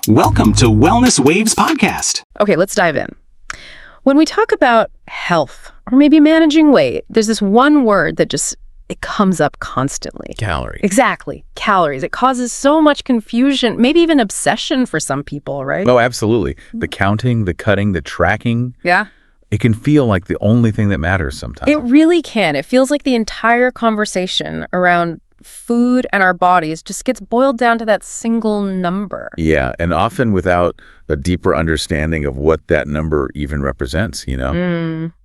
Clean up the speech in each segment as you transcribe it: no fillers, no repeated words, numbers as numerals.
Welcome to Wellness Waves Podcast. Okay, let's dive in. When we talk about health or maybe managing weight, there's this one word that it comes up constantly. Calorie. Exactly. Calories. It causes so much confusion, maybe even obsession for some people, right? Oh, absolutely. The counting, the cutting, the tracking. Yeah. It can feel like the only thing that matters sometimes. It really can. It feels like the entire conversation around food and our bodies just gets boiled down to that single number. Yeah, and often without a deeper understanding of what that number even represents,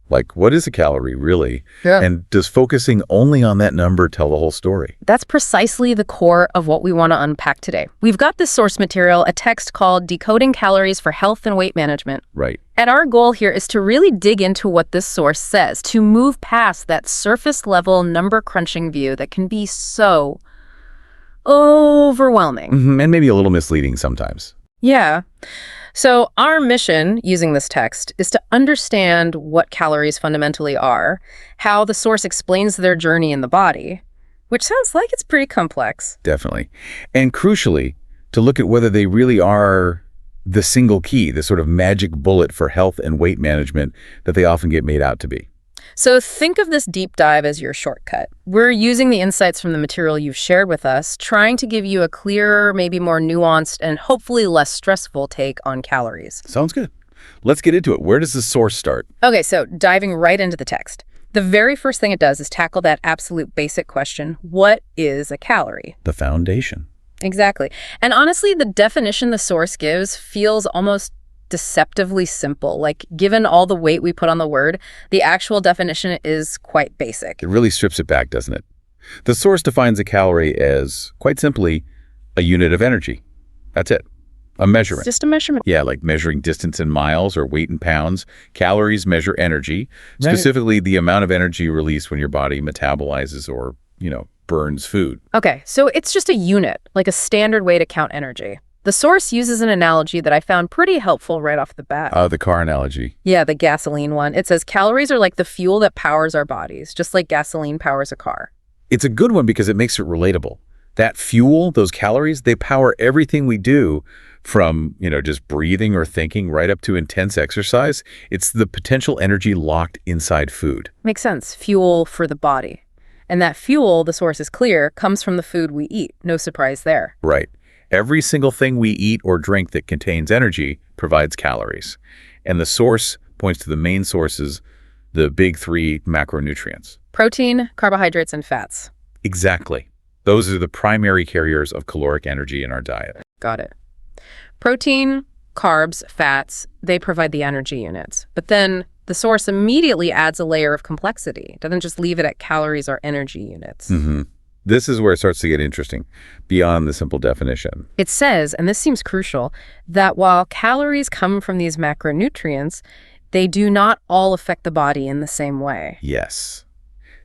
Like, what is a calorie, really? Yeah. And does focusing only on that number tell the whole story? That's precisely the core of what we want to unpack today. We've got this source material, a text called Decoding Calories for Health and Weight Management. Right. And our goal here is to really dig into what this source says, to move past that surface-level number-crunching view that can be so overwhelming. And maybe a little misleading sometimes. Yeah. So our mission using this text is to understand what calories fundamentally are, how the source explains their journey in the body, which sounds like it's pretty complex. Definitely. And crucially, to look at whether they really are the single key, the sort of magic bullet for health and weight management that they often get made out to be. So think of this deep dive as your shortcut. We're using the insights from the material you've shared with us, trying to give you a clearer, maybe more nuanced, and hopefully less stressful take on calories. Sounds good. Let's get into it. Where does the source start? Okay, so diving right into the text. The very first thing it does is tackle that absolute basic question, what is a calorie? The foundation. Exactly. And honestly, the definition the source gives feels almost deceptively simple. Like, given all the weight we put on the word, the actual definition is quite basic. It really strips it back, doesn't it? The source defines a calorie as, quite simply, a unit of energy. That's it. A measurement. It's just a measurement. Yeah, like measuring distance in miles or weight in pounds. Calories measure energy, specifically the amount of energy released when your body metabolizes or, burns food. Okay, so it's just a unit, like a standard way to count energy. The source uses an analogy that I found pretty helpful right off the bat. The car analogy. Yeah, the gasoline one. It says calories are like the fuel that powers our bodies, just like gasoline powers a car. It's a good one because it makes it relatable. That fuel, those calories, they power everything we do from, just breathing or thinking right up to intense exercise. It's the potential energy locked inside food. Makes sense. Fuel for the body. And that fuel, the source is clear, comes from the food we eat. No surprise there. Right. Every single thing we eat or drink that contains energy provides calories. And the source points to the main sources, the big three macronutrients. Protein, carbohydrates, and fats. Exactly. Those are the primary carriers of caloric energy in our diet. Got it. Protein, carbs, fats, they provide the energy units. But then the source immediately adds a layer of complexity. It doesn't just leave it at calories or energy units. This is where it starts to get interesting, beyond the simple definition. It says, and this seems crucial, that while calories come from these macronutrients, they do not all affect the body in the same way. Yes.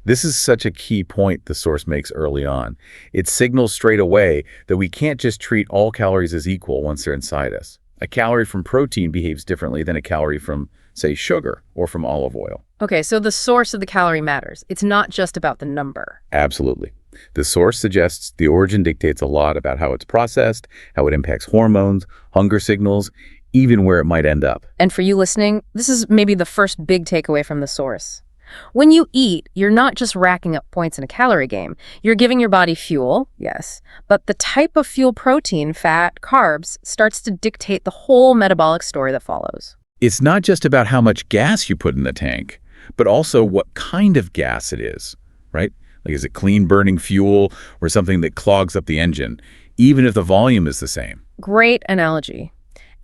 This is such a key point the source makes early on. It signals straight away that we can't just treat all calories as equal once they're inside us. A calorie from protein behaves differently than a calorie from, say, sugar or from olive oil. Okay, so the source of the calorie matters. It's not just about the number. Absolutely. The source suggests the origin dictates a lot about how it's processed, how it impacts hormones, hunger signals, even where it might end up. And for you listening, this is maybe the first big takeaway from the source. When you eat, you're not just racking up points in a calorie game. You're giving your body fuel, yes, but the type of fuel, protein, fat, carbs, starts to dictate the whole metabolic story that follows. It's not just about how much gas you put in the tank, but also what kind of gas it is, right? Like, is it clean burning fuel or something that clogs up the engine, even if the volume is the same? Great analogy.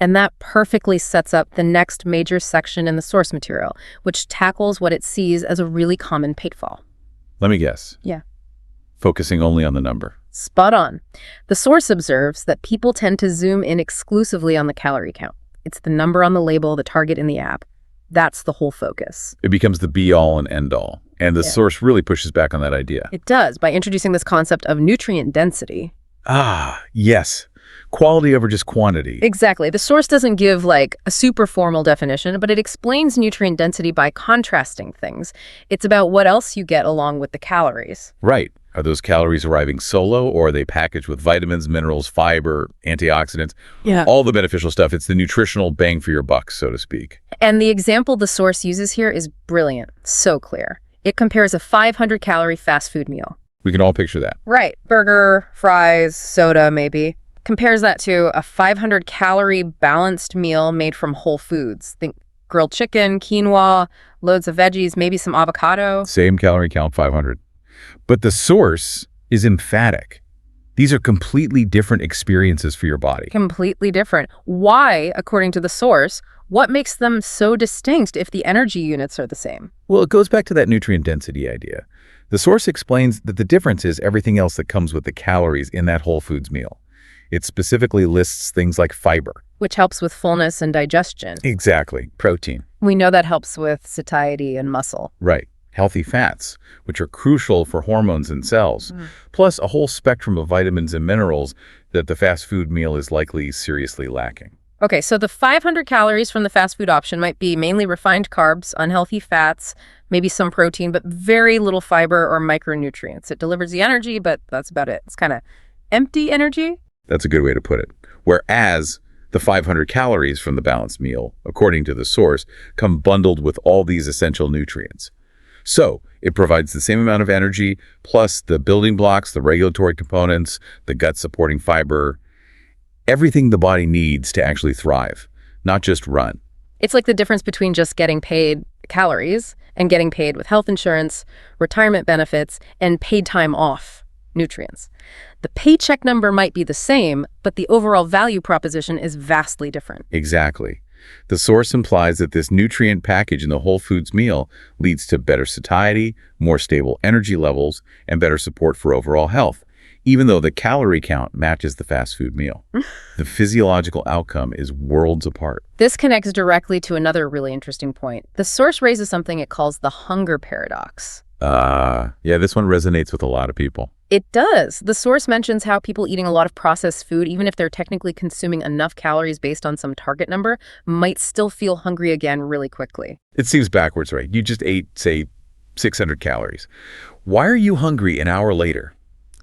And that perfectly sets up the next major section in the source material, which tackles what it sees as a really common pitfall. Let me guess. Yeah. Focusing only on the number. Spot on. The source observes that people tend to zoom in exclusively on the calorie count. It's the number on the label, the target in the app. That's the whole focus. It becomes the be-all and end-all. And the source really pushes back on that idea. It does, by introducing this concept of nutrient density. Yes. Quality over just quantity. Exactly. The source doesn't give like a super formal definition, but it explains nutrient density by contrasting things. It's about what else you get along with the calories. Right. Are those calories arriving solo, or are they packaged with vitamins, minerals, fiber, antioxidants? Yeah. All the beneficial stuff. It's the nutritional bang for your buck, so to speak. And the example the source uses here is brilliant, so clear. It compares a 500-calorie fast food meal. We can all picture that. Right. Burger, fries, soda, maybe. Compares that to a 500-calorie balanced meal made from whole foods. Think grilled chicken, quinoa, loads of veggies, maybe some avocado. Same calorie count, 500. But the source is emphatic. These are completely different experiences for your body. Completely different. Why, according to the source, what makes them so distinct if the energy units are the same? Well, it goes back to that nutrient density idea. The source explains that the difference is everything else that comes with the calories in that whole foods meal. It specifically lists things like fiber. Which helps with fullness and digestion. Exactly. Protein. We know that helps with satiety and muscle. Right. Healthy fats, which are crucial for hormones and cells, plus a whole spectrum of vitamins and minerals that the fast food meal is likely seriously lacking. Okay, so the 500 calories from the fast food option might be mainly refined carbs, unhealthy fats, maybe some protein, but very little fiber or micronutrients. It delivers the energy, but that's about it. It's kind of empty energy. That's a good way to put it. Whereas the 500 calories from the balanced meal, according to the source, come bundled with all these essential nutrients. So it provides the same amount of energy, plus the building blocks, the regulatory components, the gut-supporting fiber, everything the body needs to actually thrive, not just run. It's like the difference between just getting paid calories and getting paid with health insurance, retirement benefits, and paid time off nutrients. The paycheck number might be the same, but the overall value proposition is vastly different. Exactly. The source implies that this nutrient package in the whole foods meal leads to better satiety, more stable energy levels, and better support for overall health, even though the calorie count matches the fast food meal. The physiological outcome is worlds apart. This connects directly to another really interesting point. The source raises something it calls the hunger paradox. Yeah, this one resonates with a lot of people. It does. The source mentions how people eating a lot of processed food, even if they're technically consuming enough calories based on some target number, might still feel hungry again really quickly. It seems backwards, right? You just ate, say, 600 calories. Why are you hungry an hour later?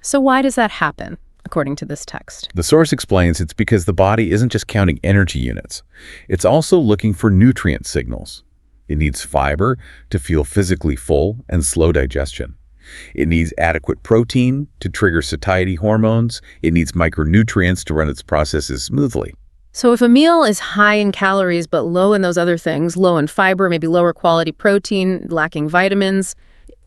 So why does that happen, according to this text? The source explains it's because the body isn't just counting energy units. It's also looking for nutrient signals. It needs fiber to feel physically full and slow digestion. It needs adequate protein to trigger satiety hormones. It needs micronutrients to run its processes smoothly. So if a meal is high in calories but low in those other things, low in fiber, maybe lower quality protein, lacking vitamins,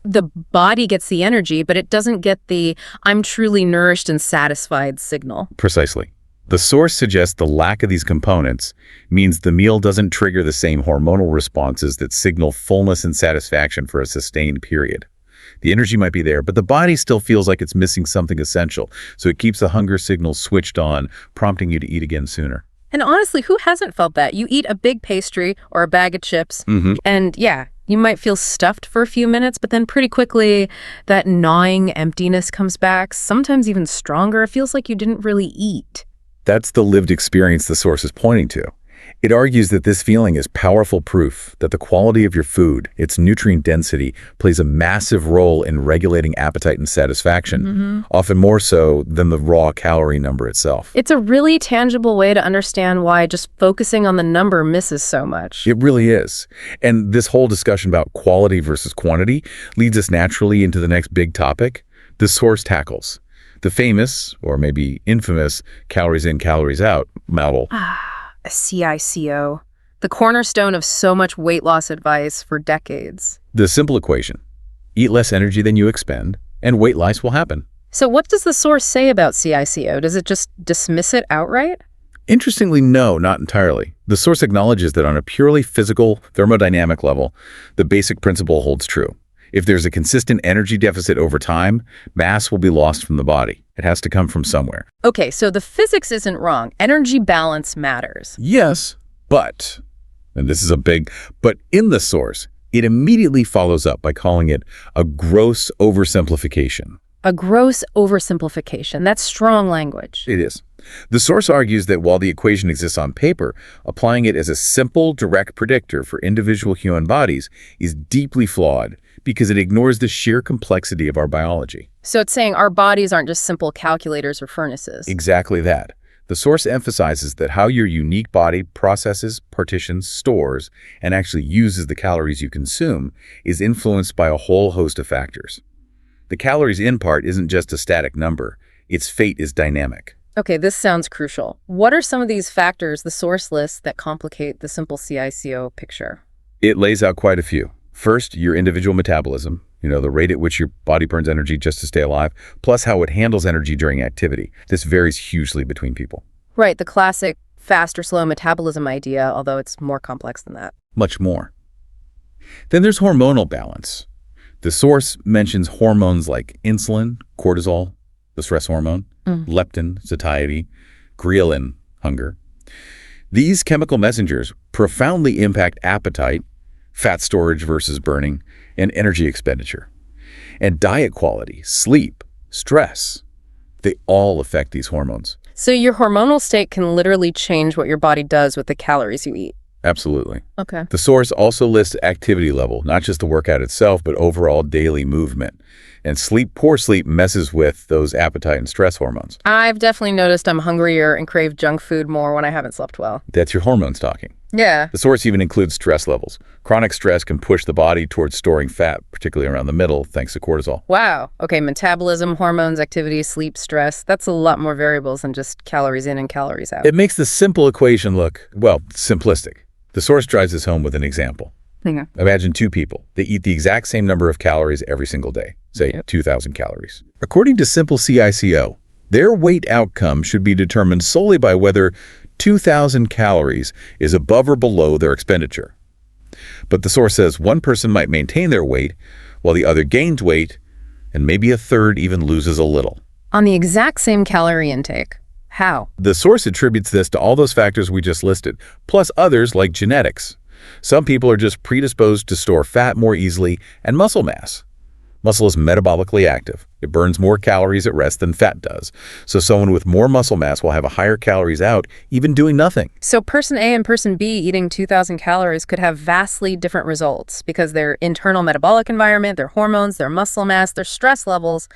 the body gets the energy, but it doesn't get the "I'm truly nourished and satisfied" signal. Precisely. The source suggests the lack of these components means the meal doesn't trigger the same hormonal responses that signal fullness and satisfaction for a sustained period. The energy might be there, but the body still feels like it's missing something essential, so it keeps the hunger signal switched on, prompting you to eat again sooner. And honestly, who hasn't felt that? You eat a big pastry or a bag of chips, and yeah, you might feel stuffed for a few minutes, but then pretty quickly that gnawing emptiness comes back, sometimes even stronger. It feels like you didn't really eat. That's the lived experience the source is pointing to. It argues that this feeling is powerful proof that the quality of your food, its nutrient density, plays a massive role in regulating appetite and satisfaction, often more so than the raw calorie number itself. It's a really tangible way to understand why just focusing on the number misses so much. It really is. And this whole discussion about quality versus quantity leads us naturally into the next big topic the source tackles. The famous, or maybe infamous, calories in, calories out model. A CICO, the cornerstone of so much weight loss advice for decades. The simple equation: eat less energy than you expend, and weight loss will happen. So what does the source say about CICO? Does it just dismiss it outright? Interestingly, no, not entirely. The source acknowledges that on a purely physical, thermodynamic level, the basic principle holds true. If there's a consistent energy deficit over time, mass will be lost from the body. It has to come from somewhere. Okay, so the physics isn't wrong. Energy balance matters. Yes, but, and this is a big but in the source, it immediately follows up by calling it a gross oversimplification. A gross oversimplification. That's strong language. It is. The source argues that while the equation exists on paper, applying it as a simple, direct predictor for individual human bodies is deeply flawed because it ignores the sheer complexity of our biology. So it's saying our bodies aren't just simple calculators or furnaces. Exactly that. The source emphasizes that how your unique body processes, partitions, stores, and actually uses the calories you consume is influenced by a whole host of factors. The calories in part isn't just a static number. Its fate is dynamic. Okay, this sounds crucial. What are some of these factors the source lists that complicate the simple CICO picture? It lays out quite a few. First, your individual metabolism, the rate at which your body burns energy just to stay alive, plus how it handles energy during activity. This varies hugely between people. Right, the classic fast or slow metabolism idea, although it's more complex than that. Much more. Then there's hormonal balance. The source mentions hormones like insulin, cortisol, the stress hormone, leptin, satiety, ghrelin, hunger. These chemical messengers profoundly impact appetite, fat storage versus burning, and energy expenditure. And diet quality, sleep, stress, they all affect these hormones. So your hormonal state can literally change what your body does with the calories you eat. Absolutely. Okay. The source also lists activity level, not just the workout itself, but overall daily movement. And poor sleep messes with those appetite and stress hormones. I've definitely noticed I'm hungrier and crave junk food more when I haven't slept well. That's your hormones talking. Yeah. The source even includes stress levels. Chronic stress can push the body towards storing fat, particularly around the middle, thanks to cortisol. Wow. Okay, metabolism, hormones, activity, sleep, stress. That's a lot more variables than just calories in and calories out. It makes the simple equation look, simplistic. The source drives this home with an example. Yeah. Imagine two people. They eat the exact same number of calories every single day, say 2,000 calories. According to simple CICO, their weight outcome should be determined solely by whether 2,000 calories is above or below their expenditure. But the source says one person might maintain their weight while the other gains weight, and maybe a third even loses a little. On the exact same calorie intake. How? The source attributes this to all those factors we just listed, plus others like genetics. Some people are just predisposed to store fat more easily, and muscle mass. Muscle is metabolically active. It burns more calories at rest than fat does. So someone with more muscle mass will have a higher calories out, even doing nothing. So person A and person B eating 2,000 calories could have vastly different results because their internal metabolic environment, their hormones, their muscle mass, their stress levels,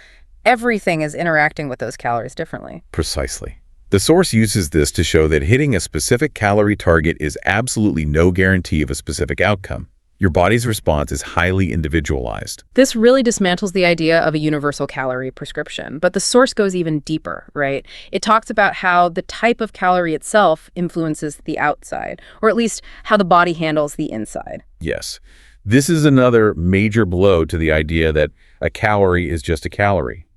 everything is interacting with those calories differently. Precisely. The source uses this to show that hitting a specific calorie target is absolutely no guarantee of a specific outcome. Your body's response is highly individualized. This really dismantles the idea of a universal calorie prescription, but the source goes even deeper, right? It talks about how the type of calorie itself influences the outside, or at least how the body handles the inside. Yes. This is another major blow to the idea that a calorie is just a calorie.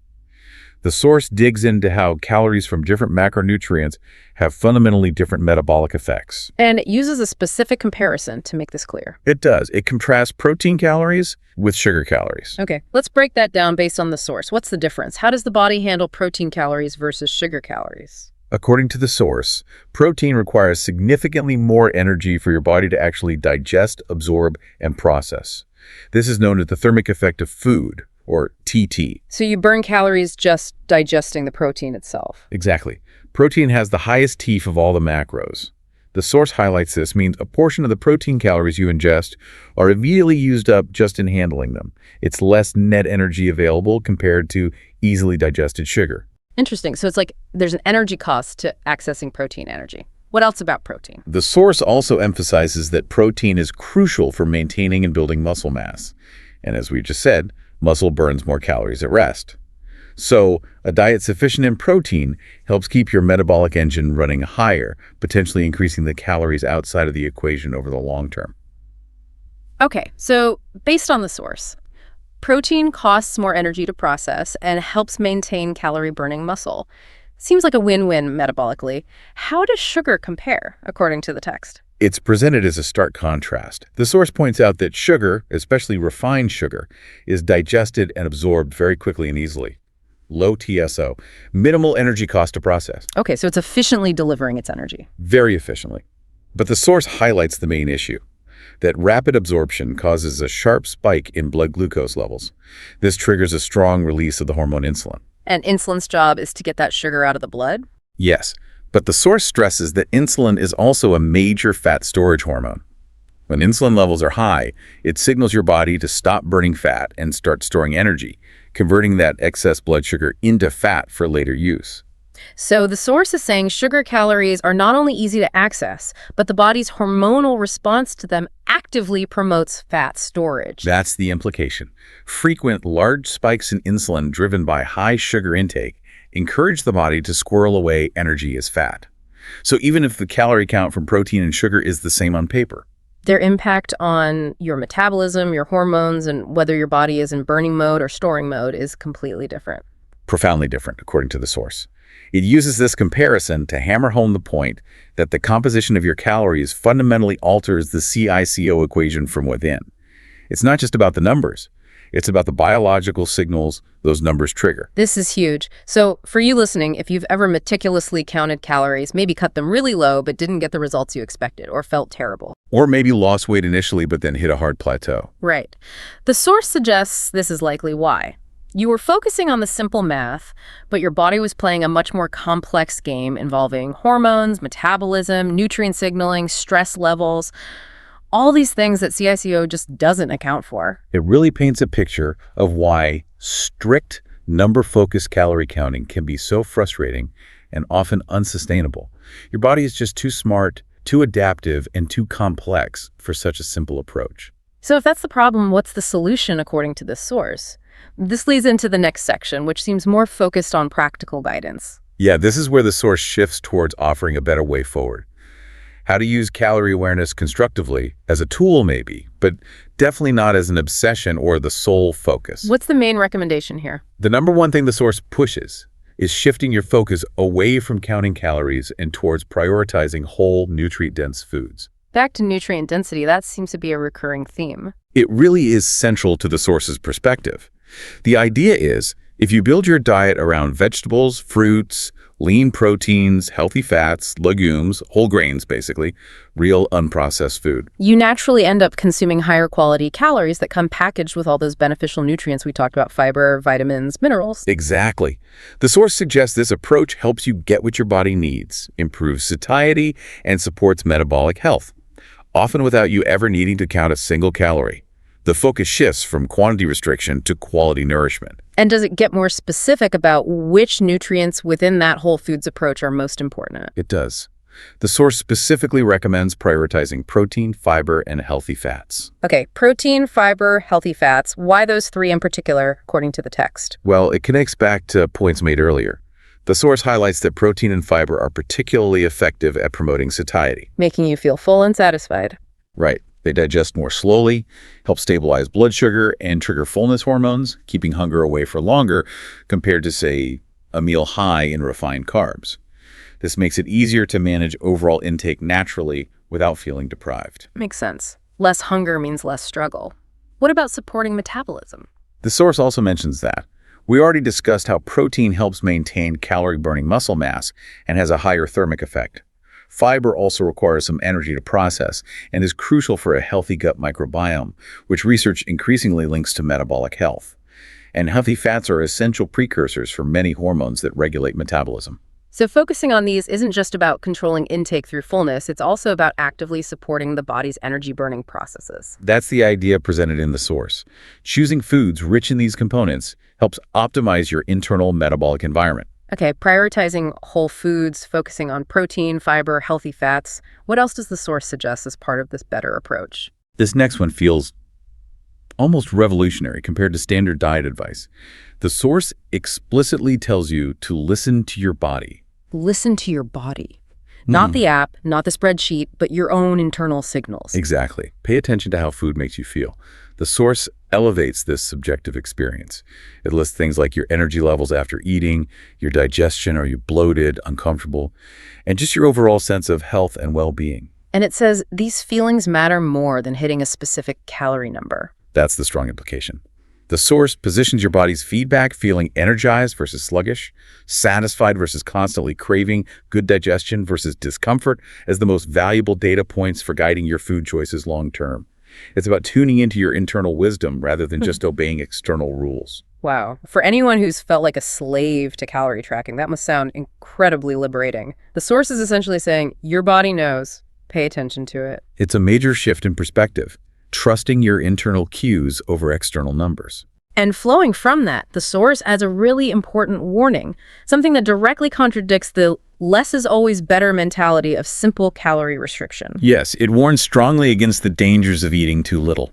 The source digs into how calories from different macronutrients have fundamentally different metabolic effects. And it uses a specific comparison to make this clear. It does. It contrasts protein calories with sugar calories. Okay, let's break that down based on the source. What's the difference? How does the body handle protein calories versus sugar calories? According to the source, protein requires significantly more energy for your body to actually digest, absorb, and process. This is known as the thermic effect of food, or TT. So you burn calories just digesting the protein itself. Exactly. Protein has the highest TEEF of all the macros. The source highlights this means a portion of the protein calories you ingest are immediately used up just in handling them. It's less net energy available compared to easily digested sugar. Interesting. So it's like there's an energy cost to accessing protein energy. What else about protein? The source also emphasizes that protein is crucial for maintaining and building muscle mass. And as we just said, muscle burns more calories at rest. So a diet sufficient in protein helps keep your metabolic engine running higher, potentially increasing the calories outside of the equation over the long term. Okay, so based on the source, protein costs more energy to process and helps maintain calorie-burning muscle. Seems like a win-win metabolically. How does sugar compare, according to the text? It's presented as a stark contrast. The source points out that sugar, especially refined sugar, is digested and absorbed very quickly and easily. Low TSO, minimal energy cost to process. Okay, so it's efficiently delivering its energy. Very efficiently. But the source highlights the main issue, that rapid absorption causes a sharp spike in blood glucose levels. This triggers a strong release of the hormone insulin. And insulin's job is to get that sugar out of the blood? Yes, but the source stresses that insulin is also a major fat storage hormone. When insulin levels are high, it signals your body to stop burning fat and start storing energy, converting that excess blood sugar into fat for later use. So the source is saying sugar calories are not only easy to access, but the body's hormonal response to them actively promotes fat storage. That's the implication. Frequent large spikes in insulin driven by high sugar intake encourage the body to squirrel away energy as fat. So even if the calorie count from protein and sugar is the same on paper, Their impact on your metabolism, your hormones, and whether your body is in burning mode or storing mode is completely different. profoundly different, according to the source. It uses this comparison to hammer home the point that the composition of your calories fundamentally alters the CICO equation from within. It's not just about the numbers. It's about the biological signals those numbers trigger. This is huge. So for you listening, if you've ever meticulously counted calories, maybe cut them really low but didn't get the results you expected or felt terrible. Or maybe lost weight initially but then hit a hard plateau. Right. The source suggests this is likely why. You were focusing on the simple math, but your body was playing a much more complex game involving hormones, metabolism, nutrient signaling, stress levels, all these things that CICO just doesn't account for. It really paints a picture of why strict number-focused calorie counting can be so frustrating and often unsustainable. Your body is just too smart, too adaptive, and too complex for such a simple approach. So if that's the problem, what's the solution according to this source? This leads into the next section, which seems more focused on practical guidance. Yeah, this is where the source shifts towards offering a better way forward. How to use calorie awareness constructively as a tool maybe, but definitely not as an obsession or the sole focus. What's the main recommendation here? The number one thing the source pushes is shifting your focus away from counting calories and towards prioritizing whole, nutrient-dense foods. Back to nutrient density, that seems to be a recurring theme. It really is central to the source's perspective. The idea is, if you build your diet around vegetables, fruits, lean proteins, healthy fats, legumes, whole grains basically, real unprocessed food, You naturally end up consuming higher quality calories that come packaged with all those beneficial nutrients we talked about: fiber, vitamins, minerals. Exactly. The source suggests this approach helps you get what your body needs, improves satiety, and supports metabolic health, often without you ever needing to count a single calorie. The focus shifts from quantity restriction to quality nourishment. And does it get more specific about which nutrients within that whole foods approach are most important? It does. The source specifically recommends prioritizing protein, fiber, and healthy fats. Okay, protein, fiber, healthy fats. Why those three in particular, according to the text? Well, it connects back to points made earlier. The source highlights that protein and fiber are particularly effective at promoting satiety. Making you feel full and satisfied. Right. They digest more slowly, help stabilize blood sugar, and trigger fullness hormones, keeping hunger away for longer compared to, say, a meal high in refined carbs. This makes it easier to manage overall intake naturally without feeling deprived. Makes sense. Less hunger means less struggle. What about supporting metabolism? The source also mentions that. We already discussed how protein helps maintain calorie-burning muscle mass and has a higher thermic effect. Fiber also requires some energy to process and is crucial for a healthy gut microbiome, which research increasingly links to metabolic health. And healthy fats are essential precursors for many hormones that regulate metabolism. So focusing on these isn't just about controlling intake through fullness, it's also about actively supporting the body's energy-burning processes. That's the idea presented in the source. Choosing foods rich in these components helps optimize your internal metabolic environment. Okay, prioritizing whole foods, focusing on protein, fiber, healthy fats. What else does the source suggest as part of this better approach? This next one feels almost revolutionary compared to standard diet advice. The source explicitly tells you to listen to your body. Listen to your body. Not the app, not the spreadsheet, but your own internal signals. Exactly. Pay attention to how food makes you feel. The source elevates this subjective experience. It lists things like your energy levels after eating, your digestion, are you bloated, uncomfortable, and just your overall sense of health and well-being. And it says these feelings matter more than hitting a specific calorie number. That's the strong implication. The source positions your body's feedback, feeling energized versus sluggish, satisfied versus constantly craving, good digestion versus discomfort, as the most valuable data points for guiding your food choices long-term. It's about tuning into your internal wisdom rather than just obeying external rules. Wow. For anyone who's felt like a slave to calorie tracking, that must sound incredibly liberating. The source is essentially saying, your body knows. pay attention to it. It's a major shift in perspective, trusting your internal cues over external numbers. And flowing from that, the source adds a really important warning, something that directly contradicts the less is always better mentality of simple calorie restriction. Yes, it warns strongly against the dangers of eating too little,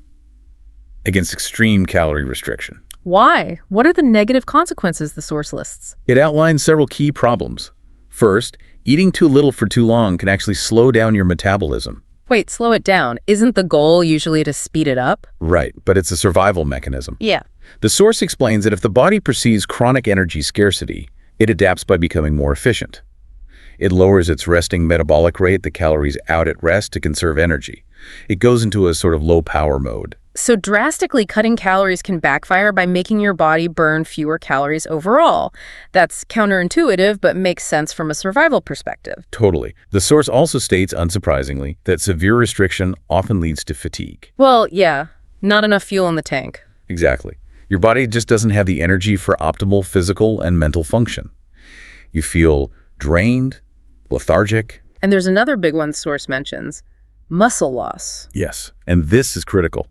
against extreme calorie restriction. Why? What are the negative consequences the source lists? It outlines several key problems. First, eating too little for too long can actually slow down your metabolism. Wait, slow it down. Isn't the goal usually to speed it up? Right, but it's a survival mechanism. Yeah. The source explains that if the body perceives chronic energy scarcity, it adapts by becoming more efficient. It lowers its resting metabolic rate, the calories out at rest, to conserve energy. It goes into a sort of low power mode. So drastically cutting calories can backfire by making your body burn fewer calories overall. That's counterintuitive, but makes sense from a survival perspective. Totally. The source also states, unsurprisingly, that severe restriction often leads to fatigue. Well, yeah, not enough fuel in the tank. Exactly. Your body just doesn't have the energy for optimal physical and mental function. You feel drained, lethargic. And there's another big one the source mentions, muscle loss. Yes, and this is critical.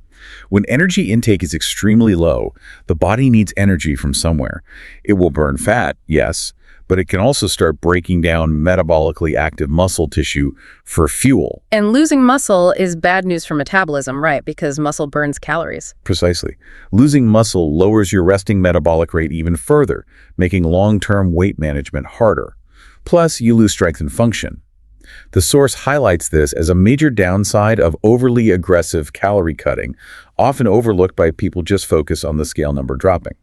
When energy intake is extremely low, the body needs energy from somewhere. It will burn fat, yes, but it can also start breaking down metabolically active muscle tissue for fuel. And losing muscle is bad news for metabolism, right? Because muscle burns calories. Precisely. Losing muscle lowers your resting metabolic rate even further, making long-term weight management harder. Plus, you lose strength and function. The source highlights this as a major downside of overly aggressive calorie cutting, often overlooked by people just focused on the scale number dropping.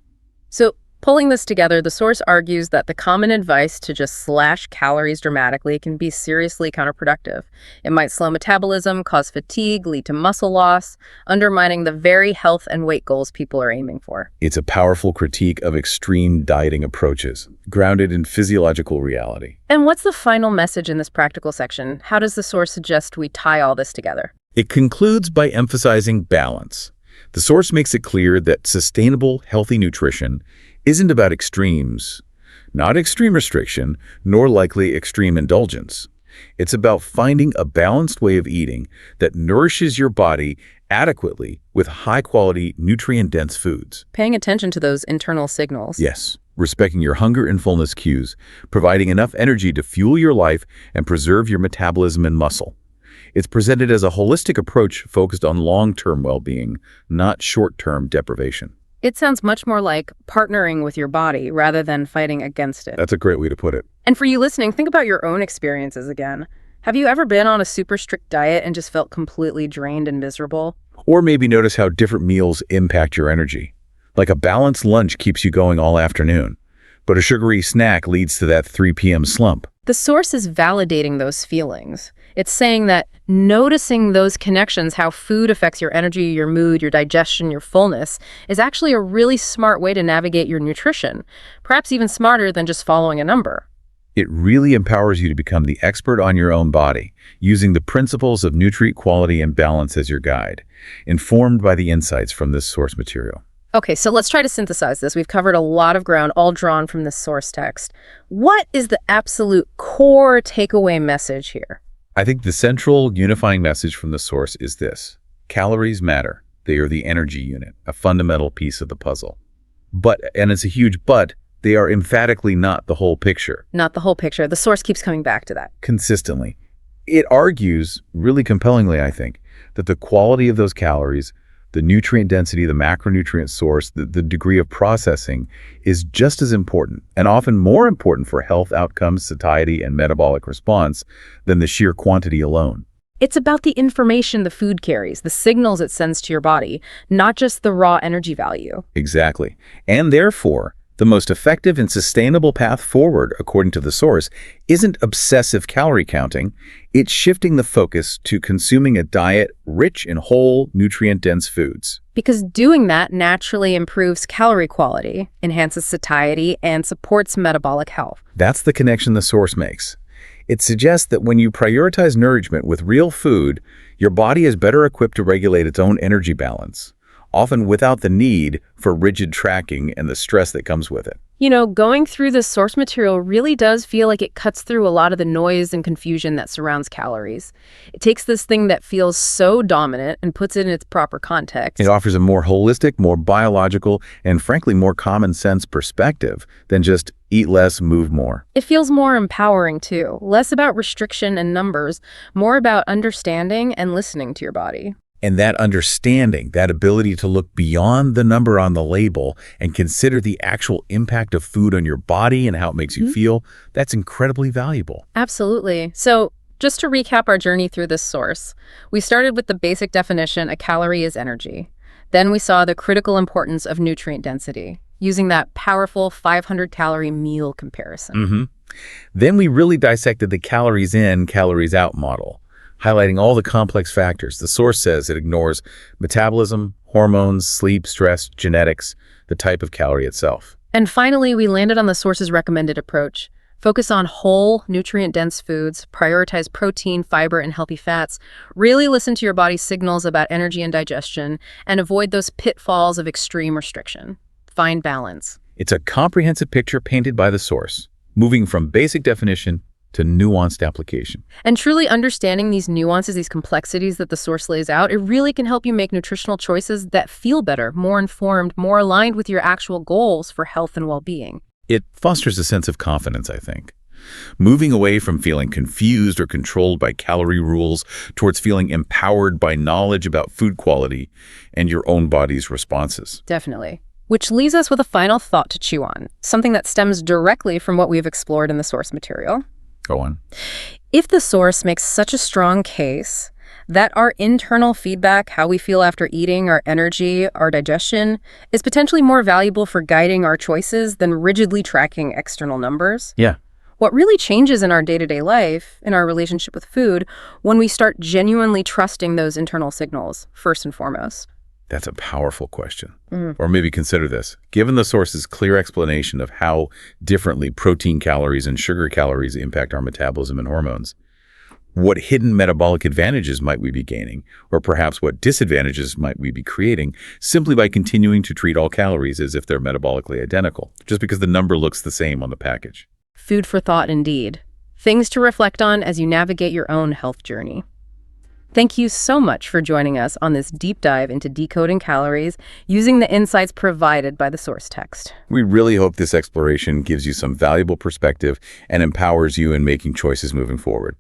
So, pulling this together, the source argues that the common advice to just slash calories dramatically can be seriously counterproductive. It might slow metabolism, cause fatigue, lead to muscle loss, undermining the very health and weight goals people are aiming for. It's a powerful critique of extreme dieting approaches, grounded in physiological reality. And what's the final message in this practical section? How does the source suggest we tie all this together? It concludes by emphasizing balance. The source makes it clear that sustainable, healthy nutrition isn't about extremes, not extreme restriction, nor likely extreme indulgence. It's about finding a balanced way of eating that nourishes your body adequately with high-quality, nutrient-dense foods. Paying attention to those internal signals. Yes, respecting your hunger and fullness cues, providing enough energy to fuel your life and preserve your metabolism and muscle. It's presented as a holistic approach focused on long-term well-being, not short-term deprivation. It sounds much more like partnering with your body rather than fighting against it. That's a great way to put it. And for you listening, think about your own experiences again. Have you ever been on a super strict diet and just felt completely drained and miserable? Or maybe notice how different meals impact your energy. Like a balanced lunch keeps you going all afternoon, but a sugary snack leads to that 3 p.m. slump. The source is validating those feelings. It's saying that noticing those connections, how food affects your energy, your mood, your digestion, your fullness, is actually a really smart way to navigate your nutrition, perhaps even smarter than just following a number. It really empowers you to become the expert on your own body, using the principles of nutrient quality and balance as your guide, informed by the insights from this source material. Okay, so let's try to synthesize this. We've covered a lot of ground, all drawn from this source text. What is the absolute core takeaway message here? I think the central unifying message from the source is this: calories matter. They are the energy unit, a fundamental piece of the puzzle. But, and it's a huge but, they are emphatically not the whole picture. Not the whole picture. The source keeps coming back to that. Consistently. It argues, really compellingly, I think, that the quality of those calories, the nutrient density, the macronutrient source, the degree of processing is just as important, and often more important for health outcomes, satiety, and metabolic response than the sheer quantity alone. It's about the information the food carries, the signals it sends to your body, not just the raw energy value. Exactly. And therefore, the most effective and sustainable path forward, according to the source, isn't obsessive calorie counting. It's shifting the focus to consuming a diet rich in whole, nutrient-dense foods. Because doing that naturally improves calorie quality, enhances satiety, and supports metabolic health. That's the connection the source makes. It suggests that when you prioritize nourishment with real food, your body is better equipped to regulate its own energy balance, often without the need for rigid tracking and the stress that comes with it. Going through the source material really does feel like it cuts through a lot of the noise and confusion that surrounds calories. It takes this thing that feels so dominant and puts it in its proper context. It offers a more holistic, more biological, and frankly, more common sense perspective than just eat less, move more. It feels more empowering, too. Less about restriction and numbers, more about understanding and listening to your body. And that understanding, that ability to look beyond the number on the label and consider the actual impact of food on your body and how it makes you feel, that's incredibly valuable. Absolutely. So just to recap our journey through this source, we started with the basic definition: a calorie is energy. Then we saw the critical importance of nutrient density, using that powerful 500-calorie meal comparison. Then we really dissected the calories in, calories out model, highlighting all the complex factors. The source says it ignores metabolism, hormones, sleep, stress, genetics, the type of calorie itself. And finally, we landed on the source's recommended approach. Focus on whole, nutrient-dense foods, prioritize protein, fiber, and healthy fats, really listen to your body's signals about energy and digestion, and avoid those pitfalls of extreme restriction. Find balance. It's a comprehensive picture painted by the source, moving from basic definition to nuanced application. And truly understanding these nuances, these complexities that the source lays out, it really can help you make nutritional choices that feel better, more informed, more aligned with your actual goals for health and well-being. It fosters a sense of confidence, I think. Moving away from feeling confused or controlled by calorie rules towards feeling empowered by knowledge about food quality and your own body's responses. Definitely. Which leaves us with a final thought to chew on, something that stems directly from what we've explored in the source material. Go on. If the source makes such a strong case that our internal feedback, how we feel after eating, our energy, our digestion, is potentially more valuable for guiding our choices than rigidly tracking external numbers. Yeah. What really changes in our day-to-day life, in our relationship with food, when we start genuinely trusting those internal signals, first and foremost? That's a powerful question. Or maybe consider this. Given the source's clear explanation of how differently protein calories and sugar calories impact our metabolism and hormones, what hidden metabolic advantages might we be gaining? Or perhaps what disadvantages might we be creating simply by continuing to treat all calories as if they're metabolically identical, just because the number looks the same on the package? Food for thought indeed. Things to reflect on as you navigate your own health journey. Thank you so much for joining us on this deep dive into decoding calories using the insights provided by the source text. We really hope this exploration gives you some valuable perspective and empowers you in making choices moving forward.